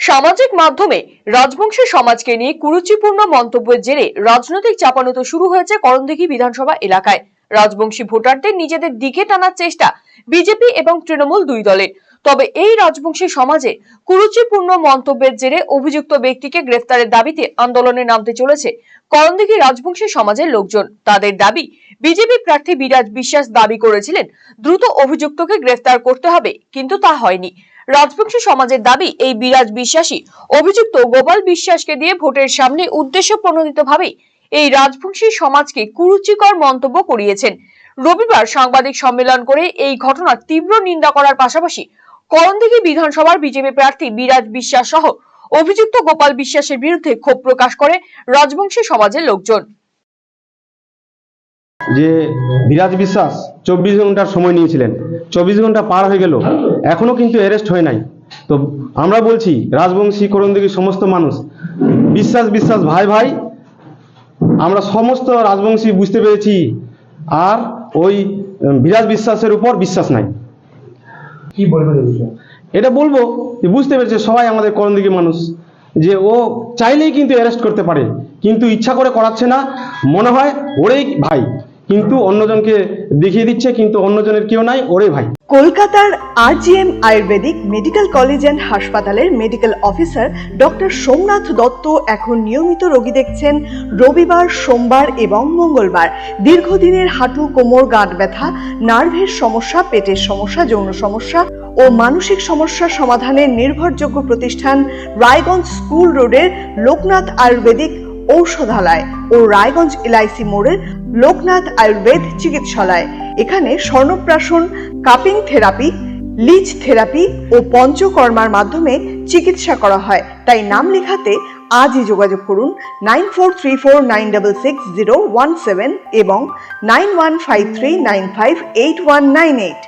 সামাজিক মাধ্যমে রাজবংশী সমাজকে নিয়ে কুরুচিপূর্ণ মন্তব্যের জেরে রাজনৈতিক চাপানুতো শুরু হয়েছে করণদিঘি বিধানসভা এলাকায়। রাজবংশী ভোটারদের নিজেদের দিকে টানার চেষ্টা বিজেপি এবং তৃণমূল দুই দলের। তবে এই রাজবংশী সমাজে কুরুচিপূর্ণ মন্তব্যের জেরে অভিযুক্ত ব্যক্তিকে গ্রেফতারের দাবিতে আন্দোলনে নামতে চলেছে করণদিঘি রাজবংশী সমাজের লোকজন। তাদের দাবি, বিজেপি প্রার্থী বিরাজ বিশ্বাস দাবি করেছিলেন দ্রুত অভিযুক্তকে গ্রেফতার করতে হবে, কিন্তু তা হয়নি। রাজবংশী সমাজের দাবি, এই বিরাজ বিশ্বাসী অভিযুক্ত গোপাল বিশ্বাসকে দিয়ে ভোটের সামনে উদ্দেশ্য প্রণোদিতভাবে এই রাজবংশী সমাজকে কুরুচিকর মন্তব্য করিয়েছেন। রবিবার সাংবাদিক সম্মেলন করে এই ঘটনার তীব্র নিন্দা করার পাশাপাশি করণদিঘি বিধানসভার বিজেপি প্রার্থী বিরাজ বিশ্বাস সহ অভিযুক্ত গোপাল বিশ্বাসের বিরুদ্ধে ক্ষোভ প্রকাশ করে রাজবংশী সমাজের লোকজন। যে বিরাজ বিশ্বাস 24 ঘন্টার সময় নিয়েছিলেন, 24 ঘন্টা পার হয়ে গেল, এখনো কিন্তু অ্যারেস্ট হয় নাই। তো আমরা বলছি রাজবংশী করণদিঘির সমস্ত মানুষ, বিশ্বাস বিশ্বাস ভাই ভাই, আমরা সমস্ত রাজবংশী বুঝতে পেরেছি আর ওই বিরাজ বিশ্বাসের উপর বিশ্বাস নাই। কি বলবেন? এটা বলবো যে বুঝতে পেরেছে সবাই আমাদের করণদিঘি মানুষ, যে ও চাইলেই কিন্তু অ্যারেস্ট করতে পারে, কিন্তু ইচ্ছা করে করাচ্ছে না। মনে হয় ওরেই ভাই, কিন্তু অন্যজনকে দেখিয়ে দিচ্ছে, কিন্তু অন্যজনের কেউ নাই, ওরে ভাই। কলকাতার RGM Ayurvedic medical college and হাসপাতালের medical officer doctor Somnath Dutta এখন নিয়মিত রোগী দেখছেন রবিবার, সোমবার এবং মঙ্গলবার। দীর্ঘদিনের হাঁটু, কোমর, গাঁট ব্যথা, নার্ভের সমস্যা, পেটের সমস্যা, যৌন সমস্যা ও মানসিক সমস্যার সমাধানের নির্ভরযোগ্য প্রতিষ্ঠান রায়গঞ্জ স্কুল রোডের লোকনাথ আয়ুর্বেদিক ঔষধালয় ও রায়গঞ্জ LIC মোড়ের লোকনাথ আয়ুর্বেদ চিকিৎসালয়। এখানে স্বর্ণপ্রাশন, কাপিং থেরাপি, লিচ থেরাপি ও পঞ্চকর্মার মাধ্যমে চিকিৎসা করা হয়। তাই নাম লেখাতে আজই যোগাযোগ করুন 9434966017 এবং 9153958198।